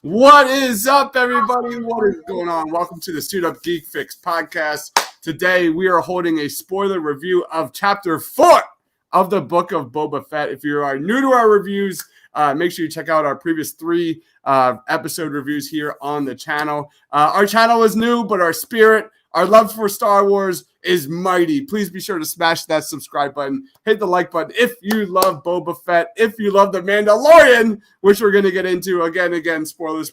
What is up, everybody? What is going on? Welcome to the Suit Up Geek Fix podcast. Today, we are holding a spoiler review of Chapter 4 of the Book of Boba Fett. If you are new to our reviews, make sure you check out our previous 3 episode reviews here on the channel. Our channel is new, but our spirit, our love for Star Wars is mighty. Please be sure to smash that subscribe button. Hit the like button if you love Boba Fett, if you love The Mandalorian, which we're going to get into again, spoilers.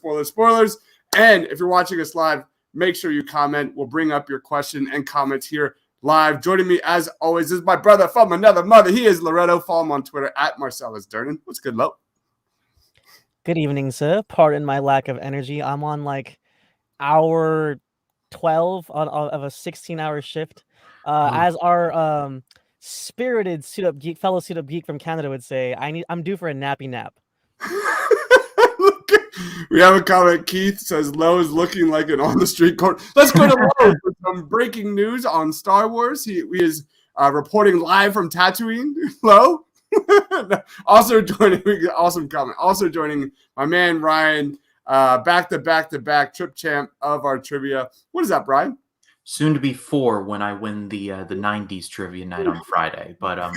And if you're watching us live, make sure you comment. We'll bring up your question and comments here live. Joining me, as always, is my brother from another mother. He is Loretto. Follow him on Twitter at Marcellus Durnan. What's good, Lo? Good evening, sir. Pardon my lack of energy. I'm on like hour 12 of a 16-hour shift. As our spirited fellow suit up geek from Canada would say, I'm due for a nappy nap. We have a comment. Keith says Lo is looking like an on the street corner. Let's go to Lo for some breaking news on Star Wars. He is reporting live from Tatooine. Lo. Also joining, awesome comment. Also joining my man Ryan, back to back trip champ of our trivia. What is that, Brian? Soon to be 4 when I win the 90s trivia night on Friday. But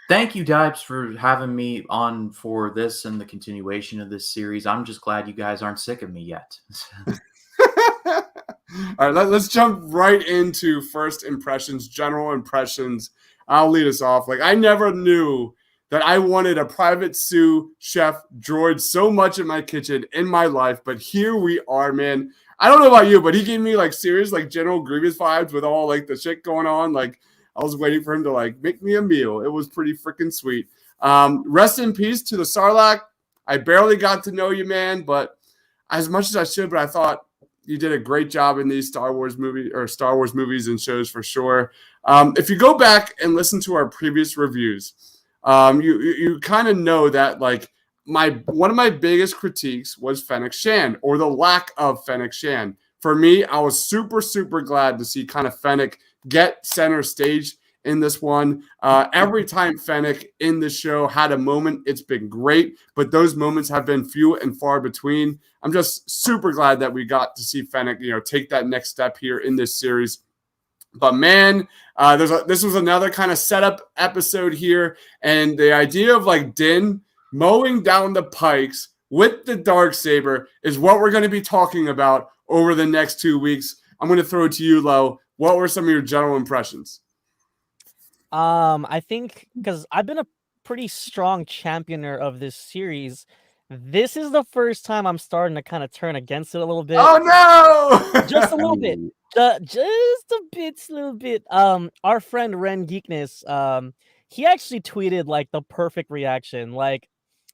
thank you, Dibes, for having me on for this and the continuation of this series. I'm just glad you guys aren't sick of me yet. All right, let's jump right into first impressions, general impressions. I'll lead us off. Like, I never knew that I wanted a private sous chef droid so much in my kitchen in my life, but here we are, man. I don't know about you, but he gave me like serious like General Grievous vibes with all like the shit going on. Like, I was waiting for him to like make me a meal. It was pretty freaking sweet. Rest in peace to the Sarlacc. I barely got to know you, man, but as much as I should, but I thought you did a great job in these Star Wars movies and shows for sure. If you go back and listen to our previous reviews, you kind of know that like one of my biggest critiques was Fennec Shand, or the lack of Fennec Shand. For me, I was super glad to see kind of Fennec get center stage in this one. Every time Fennec in the show had a moment, it's been great, but those moments have been few and far between. I'm just super glad that we got to see Fennec, take that next step here in this series. But man, this was another kind of setup episode here, and the idea of like Din mowing down the Pikes with the Darksaber is what we're going to be talking about over the next 2 weeks. I'm going to throw it to you, Lo. What were some of your general impressions? I think because I've been a pretty strong championer of this series, this is the first time I'm starting to kind of turn against it a little bit. Oh no! Just a little bit. Just a little bit. Our friend Ren Geekness, he actually tweeted like the perfect reaction. Like,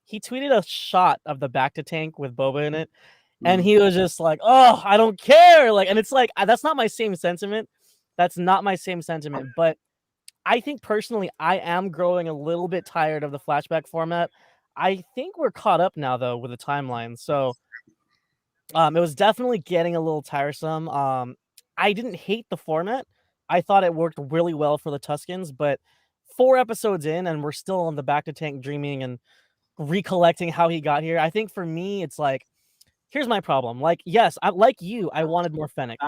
he tweeted a shot of the Bacta tank with Boba in it, and he was just like, "Oh, I don't care." Like, and it's like that's not my same sentiment. That's not my same sentiment. But I think personally, I am growing a little bit tired of the flashback format. I think we're caught up now, though, with the timeline. So, it was definitely getting a little tiresome. I didn't hate the format. I thought it worked really well for the Tuskens, but 4 episodes in, and we're still on the Bacta tank dreaming and recollecting how he got here. I think for me, it's like, here's my problem. Like, yes, I wanted more Fennec,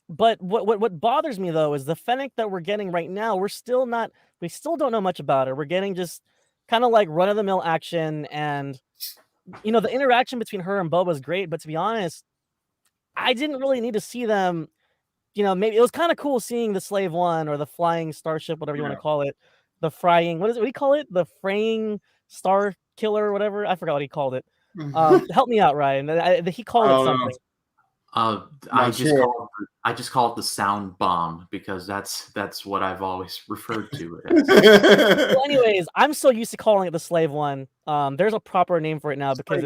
but what bothers me though is the Fennec that we're getting right now. We still don't know much about her. We're getting just kind of like run of the mill action, and the interaction between her and Boba is great, but to be honest, I didn't really need to see them. Maybe it was kind of cool seeing the Slave One or the flying starship, whatever you want to call it. The frying, what do you call it? The fraying star killer or whatever. I forgot what he called it. Help me out, Ryan. He called it something. I just call it the sound bomb because that's what I've always referred to it as. Well, anyways, I'm so used to calling it the Slave One. There's a proper name for it now because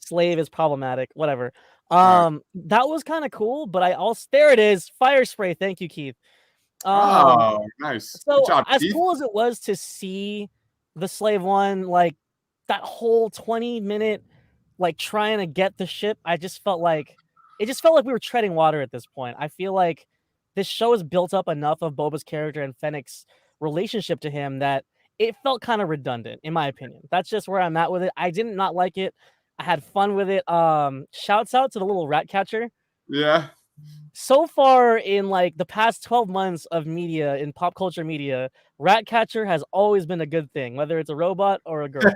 slave is problematic. Whatever. That was kind of cool, but there it is. Fire spray. Thank you, Keith. Nice. So Good job, as Keith. cool as it was to see the Slave One, like that whole 20-minute like trying to get the ship, it just felt like we were treading water at this point. I feel like this show has built up enough of Boba's character and Fennec's relationship to him that it felt kind of redundant, in my opinion. That's just where I'm at with it. I did not like it. I had fun with it. Shouts out to the little rat catcher. Yeah. So far in like the past 12 months of media, in pop culture media, Ratcatcher has always been a good thing, whether it's a robot or a girl.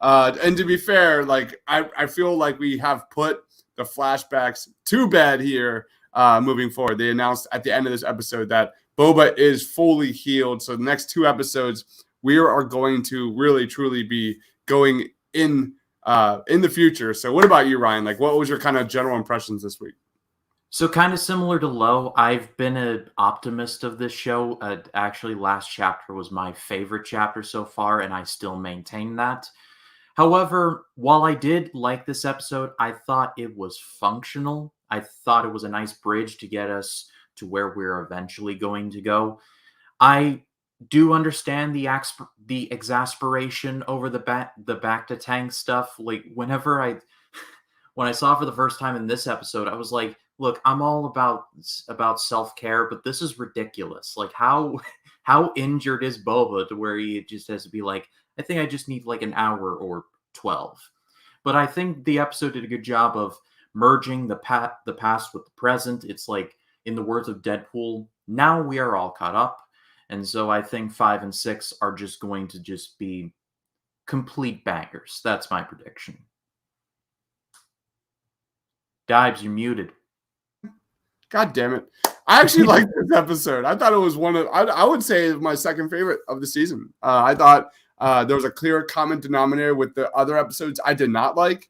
And to be fair, like I feel like we have put the flashbacks to bed here moving forward. They announced at the end of this episode that Boba is fully healed. So the next 2 episodes, we are going to really truly be going in the future. So what about you, Ryan? Like, what was your kind of general impressions this week? So kind of similar to Low, I've been an optimist of this show. Actually, last chapter was my favorite chapter so far, and I still maintain that. However, while I did like this episode, I thought it was functional. I thought it was a nice bridge to get us to where we're eventually going to go. I do understand the exasperation over the back to tank stuff. Like when I saw it for the first time in this episode, I was like, look, I'm all about self-care, but this is ridiculous. Like how injured is Boba to where he just has to be like, I think I just need like an hour or 12. But I think the episode did a good job of merging the past with the present. It's like, in the words of Deadpool, now we are all caught up. And so I think 5 and 6 are just going to just be complete bangers. That's my prediction. Dibes, you're muted. God damn it. I actually liked this episode. I thought it was I would say my second favorite of the season. I thought there was a clear common denominator with the other episodes I did not like.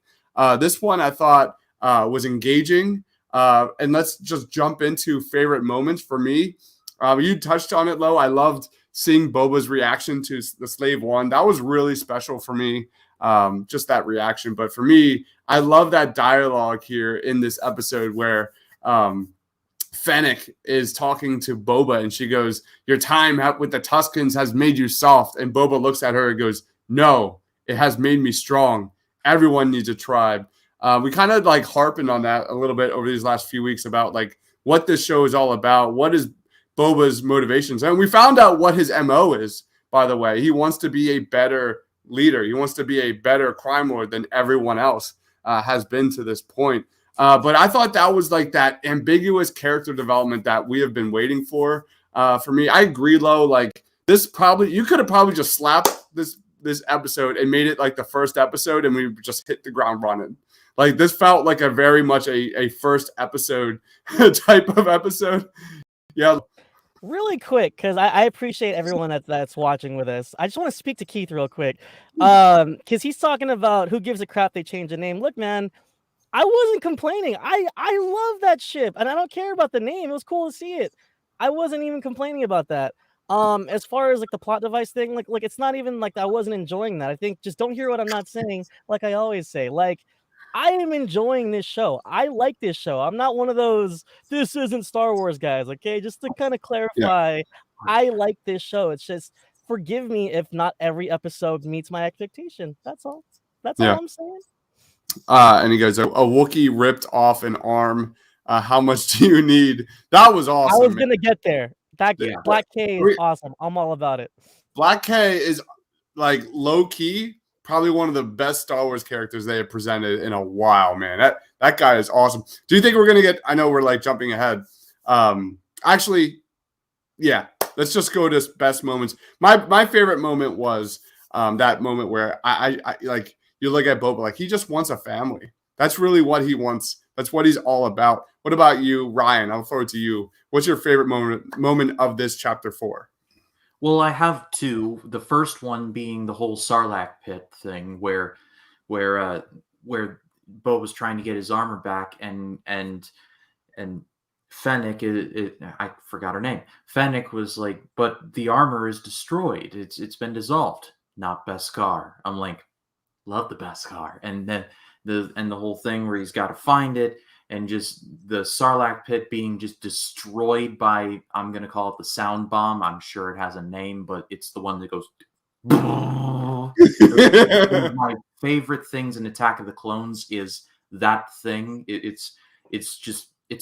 This one I thought was engaging. And let's just jump into favorite moments for me. You touched on it, Lo. I loved seeing Boba's reaction to the Slave One. That was really special for me, just that reaction. But for me, I love that dialogue here in this episode where Fennec is talking to Boba and she goes, your time with the Tuscans has made you soft. And Boba looks at her and goes, no, it has made me strong. Everyone needs a tribe. We kind of like harping on that a little bit over these last few weeks about like what this show is all about. What is Boba's motivations? And we found out what his MO is, by the way. He wants to be a better leader. He wants to be a better crime lord than everyone else has been to this point. But I thought that was like that ambiguous character development that we have been waiting for. For me, I agree, Lo. Like this probably, you could have probably just slapped this episode and made it like the first episode and we just hit the ground running. Like this felt like a very much a first episode type of episode. Yeah. Really quick, because I appreciate everyone that's watching with us. I just want to speak to Keith real quick. Because he's talking about who gives a crap they change the name. Look, man, I wasn't complaining. I love that ship, and I don't care about the name. It was cool to see it. I wasn't even complaining about that. As far as like the plot device thing, like it's not even like I wasn't enjoying that. I think just don't hear what I'm not saying, like I always say. Like I am enjoying this show. I like this show. I'm not one of those this isn't Star Wars guys, okay? Just to kind of clarify, I like this show. It's just forgive me if not every episode meets my expectation. That's all. That's all I'm saying. And he goes, a Wookiee ripped off an arm. How much do you need? That was awesome. I was going to get there. Black K is awesome. I'm all about it. Black K is like low key, probably one of the best Star Wars characters they have presented in a while, man. That guy is awesome. Do you think we're going to get, I know we're like jumping ahead. Actually, yeah, let's just go to best moments. My favorite moment was that moment where I like, you look at Boba, like he just wants a family. That's really what he wants. That's what he's all about. What about you, Ryan? I'll throw it to you. What's your favorite moment of this chapter 4? Well, I have two. The first one being the whole Sarlacc pit thing, where Bo was trying to get his armor back, and Fennec, I forgot her name. Fennec was like, "But the armor is destroyed. It's been dissolved. Not Beskar." I'm like, love the Beskar, and then the whole thing where he's got to find it. And just the Sarlacc pit being just destroyed by, I'm going to call it the sound bomb. I'm sure it has a name, but it's the one that goes. One of my favorite things in Attack of the Clones is that thing. It's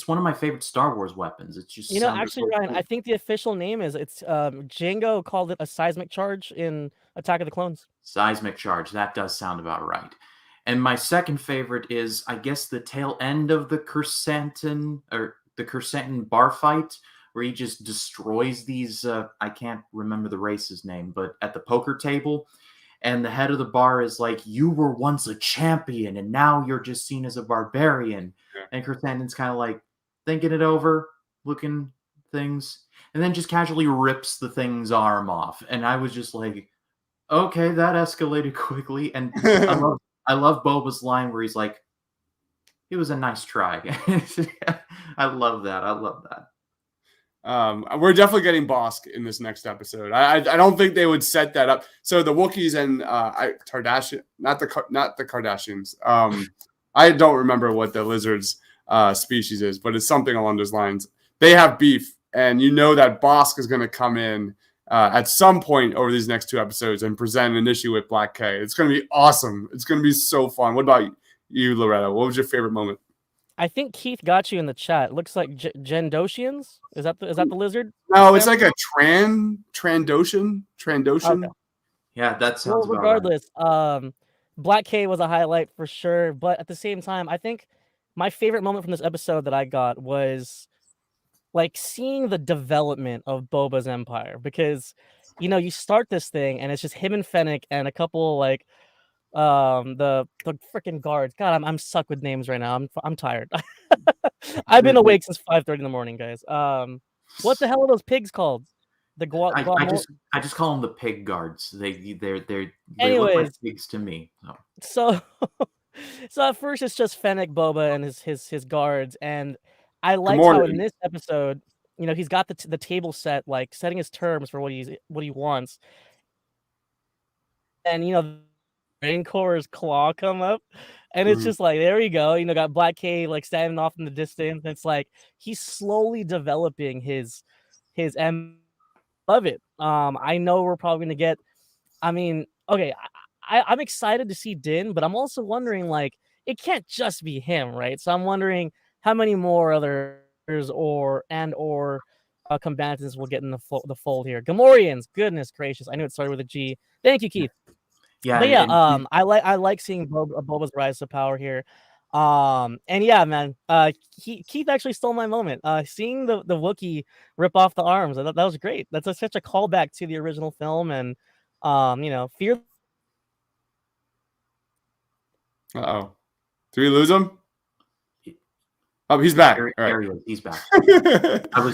one of my favorite Star Wars weapons. It's just, actually, Ryan, cool. I think the official name is Django called it a seismic charge in Attack of the Clones. Seismic charge. That does sound about right. And my second favorite is, I guess, the tail end of the Chrysanthemum bar fight, where he just destroys these. I can't remember the race's name, but at the poker table, and the head of the bar is like, "You were once a champion, and now you're just seen as a barbarian." Yeah. And Chrysanthemum's kind of like thinking it over, looking things, and then just casually rips the thing's arm off. And I was just like, okay, that escalated quickly. And I love Boba's line where he's like, "It was a nice try." I love that. I love that. We're definitely getting Bosk in this next episode. I don't think they would set that up. So the Wookiees and Kardashian, not the Kardashians. I don't remember what the lizard's species is, but it's something along those lines. They have beef, and you know that Bosk is going to come in at some point over these next 2 episodes and present an issue with Black K. It's going to be awesome. It's going to be so fun. What about you, Loretta? What was your favorite moment? I think Keith got you in the chat. It looks like Jandosians. Is that the lizard? No, it's like a Trandoshan. Okay. Yeah, that sounds Well, about right. regardless, Black K was a highlight for sure. But at the same time, I think my favorite moment from this episode that I got was like seeing the development of Boba's empire, because you start this thing and it's just him and Fennec and a couple like the freaking guards. God, I'm stuck with names right now. I'm tired. I've been awake since 5:30 in the morning, guys. What the hell are those pigs called? The I just call them the pig guards. They look like Anyways, pigs to me. so so at first it's just Fennec, Boba, and his guards, and I liked how in this episode, he's got the table set, like setting his terms for what he wants, and Rancor's claw come up, and it's just like, there we go. Got Black K like standing off in the distance. And it's like he's slowly developing his love it. I know we're probably gonna get. I mean, okay, I'm excited to see Din, but I'm also wondering, like, it can't just be him, right? So I'm wondering how many more others or combatants will get in the fold here. Gamorreans, goodness gracious! I knew it started with a G. Thank you, Keith. Yeah, but yeah, I like seeing Boba's rise to power here. And yeah, man, Keith actually stole my moment. Seeing the Wookiee rip off the arms, that was great. That's such a callback to the original film, and fear. Uh-oh. Did we lose him? Oh, he's back. There he is. He's back. I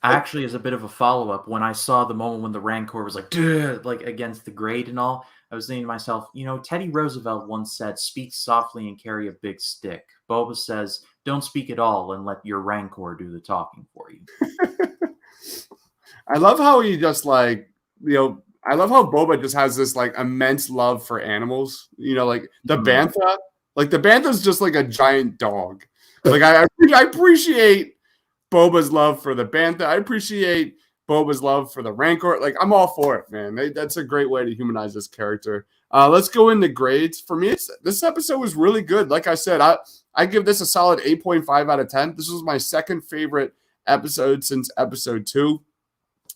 actually, as a bit of a follow-up, when I saw the moment when the Rancor was like, dude, like against the grate and all, I was thinking to myself, Teddy Roosevelt once said, "Speak softly and carry a big stick." Boba says, "Don't speak at all and let your Rancor do the talking for you." I love how he just I love how Boba just has this like immense love for animals. Like the Bantha. Like the Bantha's just like a giant dog. Like I appreciate Boba's love for the Bantha. I appreciate Boba's love for the Rancor. Like I'm all for it, man. That's a great way to humanize this character. Let's go into grades. For me, this episode was really good. Like I said, I give this a solid 8.5 out of 10. This was my second favorite episode since episode 2.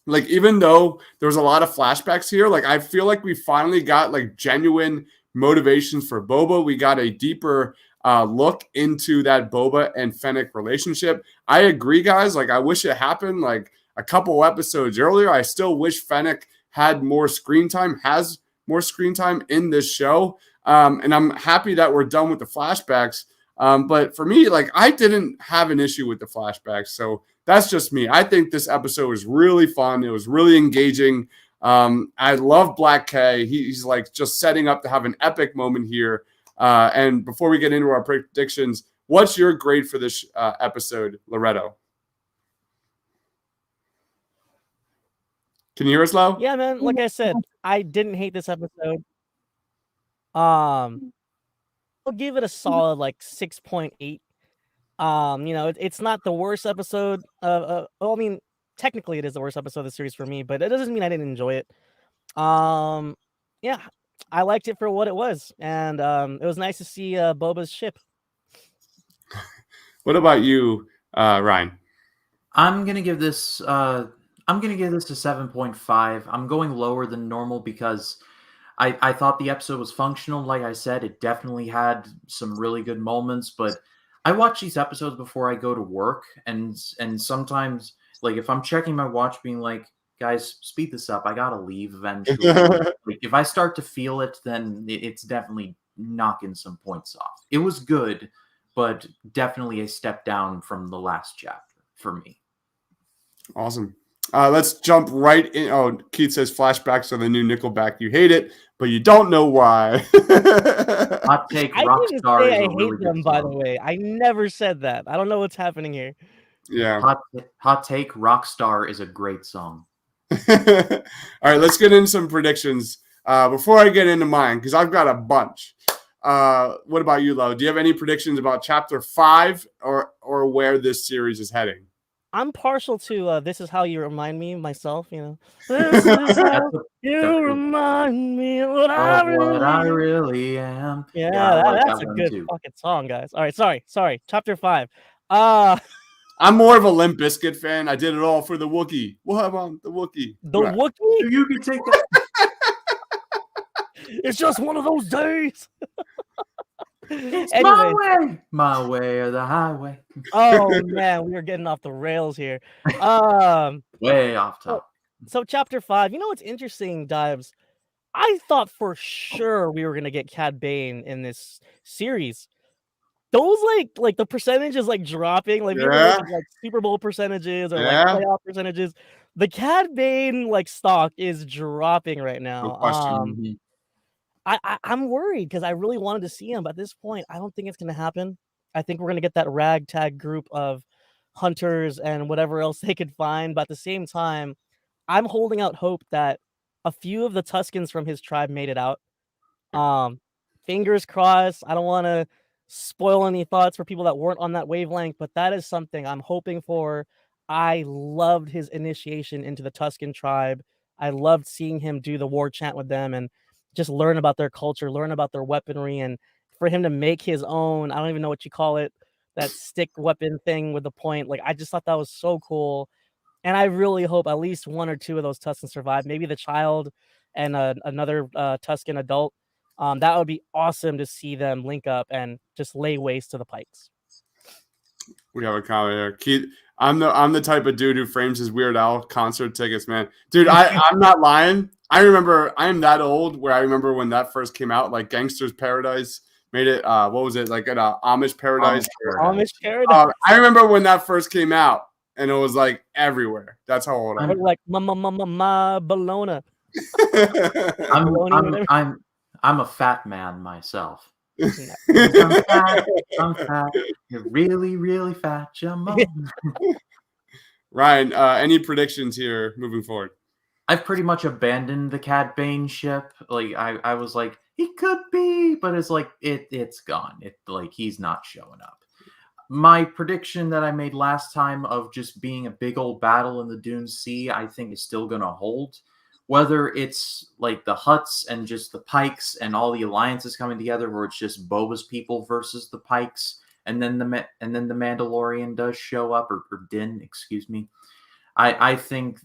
Like, even though there was a lot of flashbacks here, like I feel like we finally got like genuine motivations for Boba. We got a deeper look into that Boba and Fennec relationship. I agree, guys. Like, I wish it happened like a couple episodes earlier. I still wish Fennec had more screen time, has more screen time in this show. And I'm happy that we're done with the flashbacks. But for me, like, I didn't have an issue with the flashbacks. So that's just me. I think this episode was really fun. It was really engaging. I love Black K. He's like just setting up to have an epic moment here. And before we get into our predictions, what's your grade for this episode, Loretto? Can you hear us, Lau? Yeah, man. Like I said, I didn't hate this episode. I'll give it a solid like 6.8. It's not the worst episode. Well, I mean, technically it is the worst episode of the series for me, but it doesn't mean I didn't enjoy it. Yeah, I liked it for what it was, and it was nice to see Boba's ship. What about you, Ryan? I'm gonna give this a 7.5. I'm going lower than normal because I thought the episode was functional. Like I said, it definitely had some really good moments, but I watch these episodes before I go to work, and sometimes, like, if I'm checking my watch, being like, guys, speed this up. I gotta leave eventually. Like, if I start to feel it, then it's definitely knocking some points off. It was good, but definitely a step down from the last chapter for me. Awesome. Let's jump right in. Oh, Keith says flashbacks are the new Nickelback. You hate it, but you don't know why. Hot take, I didn't Rockstar say is I a hate really them, good by the song. way. I never said that. I don't know what's happening here. Yeah. Hot take, Rockstar is a great song. All right, let's get into some predictions. Before I get into mine, because I've got a bunch. What about you, Lo? Do you have any predictions about Chapter 5 or where this series is heading? I'm partial to This Is How You Remind Me myself, you know. This is how you remind me of what I really am. Yeah, I like that's that a one good too. fucking song, guys. All right, sorry. Chapter 5. I'm more of a Limp Bizkit fan. I did it all for the Wookiee. What about the Wookiee? The Right. Wookiee? You can take that. It's just one of those days. It's Anyway, my way or the highway. oh man, we are getting off the rails here. Way off top. So chapter 5. You know what's interesting, Dives? I thought for sure we were gonna get Cad Bane in this series. Those like the percentages like dropping, like we ever look Yeah. at like Super Bowl percentages or like Yeah. playoff percentages. The Cad Bane like stock is dropping right No now. question. I'm worried because I really wanted to see him, but at this point, I don't think it's gonna happen. I think we're gonna get that ragtag group of hunters and whatever else they could find. But at the same time, I'm holding out hope that a few of the Tuscans from his tribe made it out. Fingers crossed. I don't want to spoil any thoughts for people that weren't on that wavelength, but that is something I'm hoping for. I loved his initiation into the Tuscan tribe. I loved seeing him do the war chant with them and just learn about their culture, learn about their weaponry, and for him to make his own, I don't even know what you call it, that stick weapon thing with the point. Like, I just thought that was so cool. And I really hope at least one or two of those Tuscans survive. Maybe the child and another Tuscan adult. That would be awesome to see them link up and just lay waste to the Pikes. We have a comment here. Keith, I'm the type of dude who frames his Weird Al concert tickets, man. Dude, I'm not lying. I remember I am that old where I remember when that first came out, like Gangster's Paradise made it. What was it, like at Amish Paradise? Amish Paradise. I remember when that first came out, and it was like everywhere. That's how old I am. Like ma Bologna. I'm a fat man myself. I'm fat. You're really, really fat, Jumbo. Ryan, any predictions here moving forward? I've pretty much abandoned the Cad Bane ship. Like I was like, he could be, but it's like it's gone. Like he's not showing up. My prediction that I made last time of just being a big old battle in the Dune Sea, I think is still gonna hold. Whether it's like the Hutts and just the Pikes and all the alliances coming together, or it's just Boba's people versus the Pikes, and then the Mandalorian does show up, or Din, excuse me. I think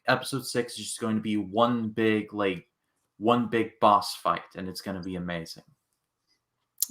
episode 6 is just going to be one big boss fight, and it's going to be amazing.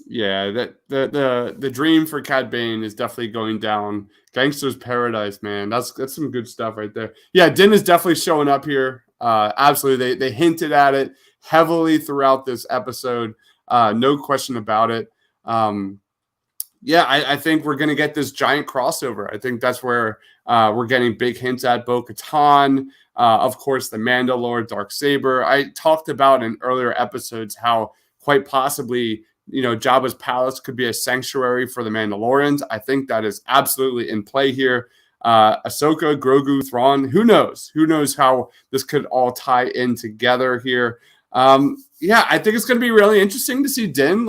Yeah, that the dream for Cad Bane is definitely going down. Gangster's Paradise, man. That's some good stuff right there. Yeah, Din is definitely showing up here. Absolutely. They hinted at it heavily throughout this episode. No question about it. Yeah, I think we're going to get this giant crossover. I think that's where we're getting big hints at Bo-Katan. Of course, the Mandalore, Darksaber. I talked about in earlier episodes how quite possibly, Jabba's palace could be a sanctuary for the Mandalorians. I think that is absolutely in play here. Ahsoka, Grogu, Thrawn. Who knows? Who knows how this could all tie in together here? Yeah, I think it's going to be really interesting to see Din,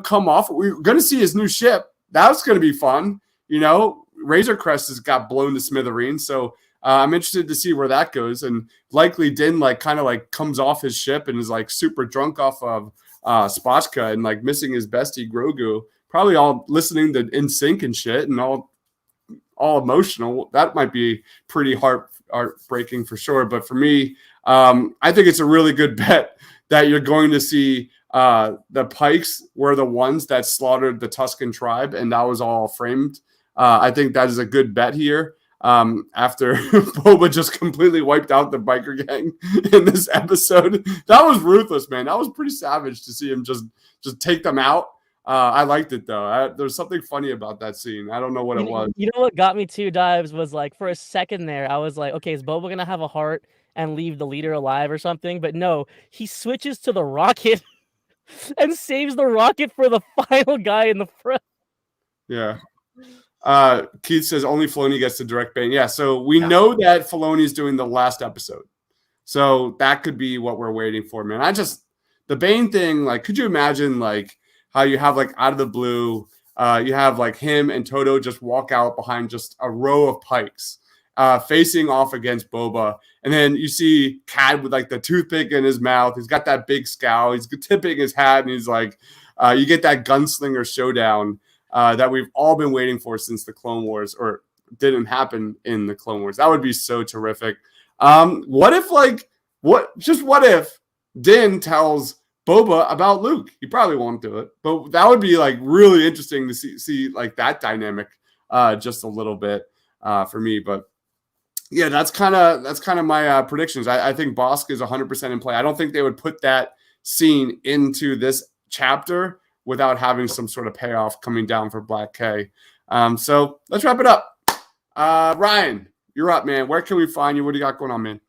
come off. We're going to see his new ship. That's going to be fun. Razor Crest has got blown to smithereens. So I'm interested to see where that goes. And likely Din comes off his ship and is super drunk off of Spotchka and missing his bestie Grogu. Probably all listening to NSYNC and shit and all emotional. That might be pretty heartbreaking for sure. But for me, I think it's a really good bet that you're going to see the Pikes were the ones that slaughtered the Tusken tribe, and that was all framed. I think that is a good bet here. After Boba just completely wiped out the biker gang in this episode, that was ruthless, man. That was pretty savage to see him just take them out. I liked it though. There's something funny about that scene. I don't know what it was. You know what got me too, Dives, was like for a second there, I was like, okay, is Boba gonna have a heart and leave the leader alive or something? But no, he switches to the rocket and saves the rocket for the final guy in the front. Yeah. Keith says only Filoni gets to direct Bane. Yeah, so we know that Filoni's doing the last episode. So that could be what we're waiting for, man. The Bane thing, like, could you imagine like how you have like out of the blue, you have like him and Toto just walk out behind just a row of Pikes, facing off against Boba. And then you see Cad with like the toothpick in his mouth. He's got that big scowl. He's tipping his hat and he's like, you get that gunslinger showdown that we've all been waiting for since the Clone Wars, or didn't happen in the Clone Wars. That would be so terrific. What if Din tells Boba about Luke? He probably won't do it, but that would be like really interesting to see like that dynamic just a little bit for me. But yeah, that's kind of my predictions. I think Bosk is 100% in play. I don't think they would put that scene into this chapter without having some sort of payoff coming down for Black K. So let's wrap it up. Ryan, you're up, man. Where can we find you? What do you got going on, man?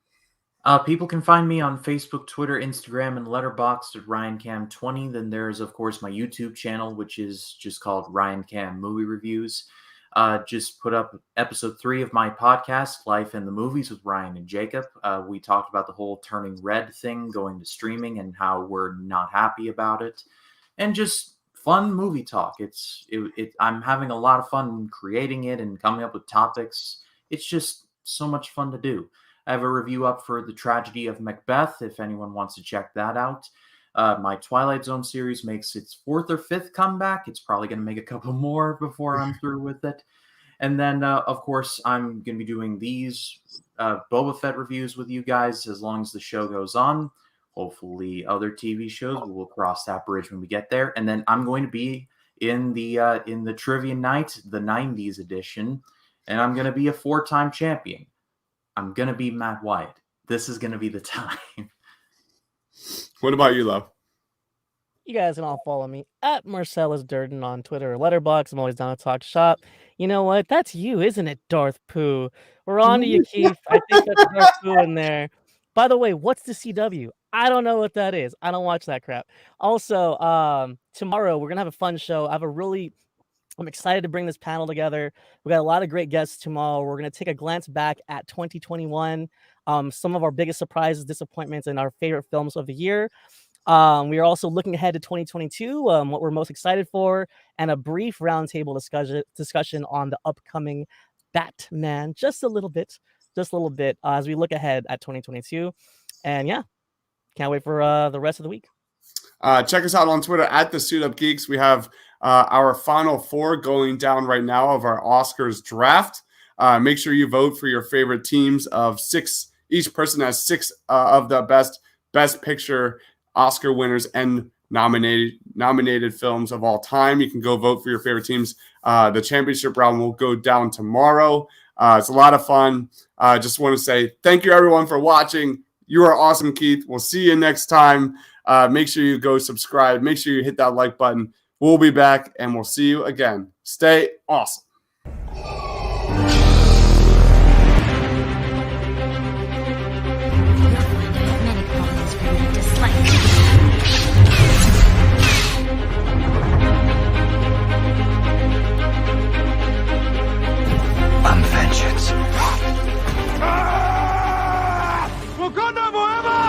People can find me on Facebook, Twitter, Instagram, and Letterboxd at RyanCam20. Then there's, of course, my YouTube channel, which is just called Ryan Cam Movie Reviews. Just put up episode 3 of my podcast, Life in the Movies with Ryan and Jacob. We talked about the whole Turning Red thing going to streaming and how we're not happy about it. And just fun movie talk. I'm having a lot of fun creating it and coming up with topics. It's just so much fun to do. I have a review up for The Tragedy of Macbeth, if anyone wants to check that out. My Twilight Zone series makes its 4th or 5th comeback. It's probably going to make a couple more before I'm through with it. And then, of course, I'm going to be doing these Boba Fett reviews with you guys as long as the show goes on. Hopefully other TV shows, we'll cross that bridge when we get there. And then I'm going to be in the Trivia Night, the 90s edition, and I'm going to be a 4-time champion. I'm going to be Matt Wyatt. This is going to be the time. What about you, Love? You guys can all follow me at Marcellus Durden on Twitter or Letterboxd. I'm always down to talk shop. You know what? That's you, isn't it, Darth Pooh? We're on to you, Keith. I think that's Darth Pooh in there. By the way, what's the CW? I don't know what that is. I don't watch that crap. Also, tomorrow we're going to have a fun show. I'm excited to bring this panel together. We got a lot of great guests tomorrow. We're going to take a glance back at 2021, some of our biggest surprises, disappointments, and our favorite films of the year. We are also looking ahead to 2022, what we're most excited for, and a brief roundtable discussion on the upcoming Batman, just a little bit, as we look ahead at 2022. And yeah, can't wait for the rest of the week. Check us out on Twitter at the Suit Up Geeks. We have our final 4 going down right now of our Oscars draft. Make sure you vote for your favorite teams of 6. Each person has 6 of the best picture Oscar winners and nominated films of all time. You can go vote for your favorite teams. The championship round will go down tomorrow. It's a lot of fun. Just want to say thank you, everyone, for watching. You are awesome, Keith. We'll see you next time. Make sure you go subscribe. Make sure you hit that like button. We'll be back, and we'll see you again. Stay awesome.